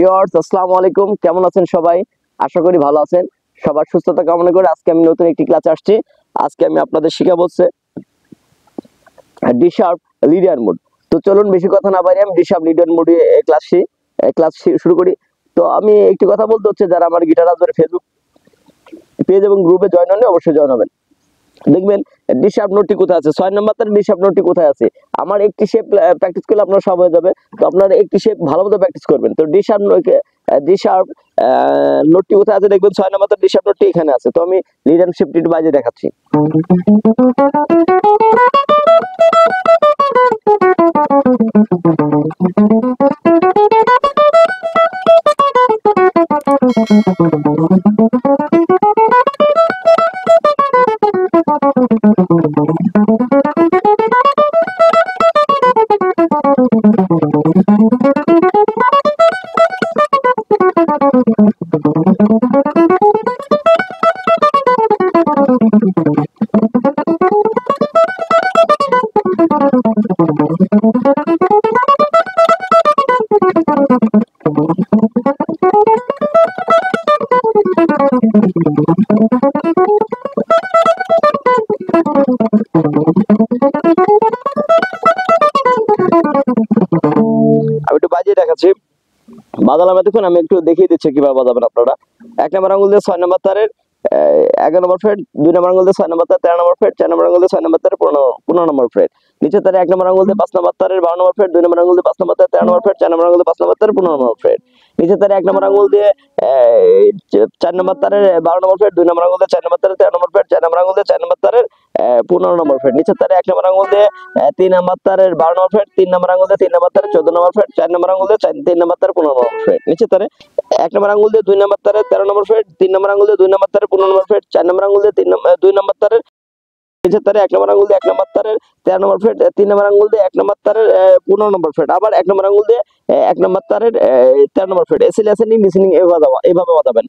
Viewers আসসালামু আলাইকুম, কেমন আছেন সবাই? আশা করি ভালো আছেন। সবার সুস্থতা কামনা করে আজকে আমি নতুন একটি ক্লাসে আসছি। আজকে আমি আপনাদের শেখাবো হচ্ছে ডি শার্প লিনিয়ার মোড। তো চলুন বেশি কথা না বাড়িয়ে আমি ডি শার্প লিনিয়ার মোডে ক্লাস শুরু করি। তো আমি একটি কথা বলতে হচ্ছে, যারা আমার গিটার আজরে ফেসবুক পেজ এবং গ্রুপে জয়েন হন অবশ্যই জয়েন হবেন। দেখবেন ডি শার্প নোটটি কোথায় আছে, 6 নম্বর তার ডি শার্প নোটটি কোথায় আছে। আমার একটি শেপ প্র্যাকটিস করলে আপনার সব হয়ে যাবে। তো আপনার একটি শেপ ভালো মতো প্র্যাকটিস করবেন। তো ডি শার্প নোটটি কোথায় আছে দেখবেন, 6 নম্বর তার ডি শার্প নোটটি এখানে আছে। তো আমি লিড এন্ড শিফট একটু বাজিয়ে দেখাচ্ছি। আমি একটু বাজিয়ে দেখাচ্ছি। বাজালাম এতক্ষণ, আমি একটু দেখিয়ে দিচ্ছি কিভাবে বাজাবেন আপনারা। 1 নম্বর আঙুল দিয়ে 6 নম্বর তারের 11 নম্বর ফ্রেট, 2 নম্বর আঙুল দিয়ে 6 নম্বর তার 13 নম্বর ফ্রেট, 4 নম্বর আঙুল দিয়ে 6 নম্বর তারের 15 নম্বর ফ্রেট। নিচে তারে 1 নম্বর আঙুল দিয়ে 5 নম্বর তারের 12 নম্বর ফ্রেট, 2 নম্বর আঙুল দিয়ে 5 নম্বর তারের 13 নম্বর ফ্রেট, 4 নম্বর আঙুল দিয়ে 5 নম্বর তারের 15 নম্বর ফ্রেট। নিচে তারে 1 নম্বর আঙুল দিয়ে 4 নম্বর তারের 12 নম্বর ফ্রেট, 2 নম্বর আঙুল দিয়ে 4 নম্বর তারের 13 নম্বর ফ্রেট, 4 নম্বর আঙুল দিয়ে 4 নম্বর তারের 15 নম্বর ফ্রেট। নিচে তারে 1 নম্বর আঙুল দিয়ে 3 নম্বর তারের 12 নম্বর ফ্রেট, 3 নম্বর আঙুল দিয়ে 3 নম্বর তারের 14 নম্বর ফ্রেট, 4 নম্বর আঙুল দিয়ে 3 নম্বর তারের 15 নম্বর ফ্রেট। নিচে তারে 1 নম্বর আঙুল দিয়ে 2 নম্বর তারের 13 নম্বর ফ্রেট, 3 নম্বর আঙুল দিয়ে 2 নম্বর তারের 15 নম্বর ফ্রেট, 4 নম্বর আঙুল দিয়ে 2 নম্বর তারের নিচে তারে 1 নম্বর আঙুল দিয়ে 1 নম্বর তারের 13 নম্বর ফ্রেট, 3 নম্বর আঙুল দিয়ে 1 নম্বর তারের 15 নম্বর ফ্রেট, আবার 1 নম্বর আঙুল দিয়ে 1 নম্বর তারের 13 নম্বর ফ্রেট। এসিলিং মিসিং এইভাবে বাজাবেন।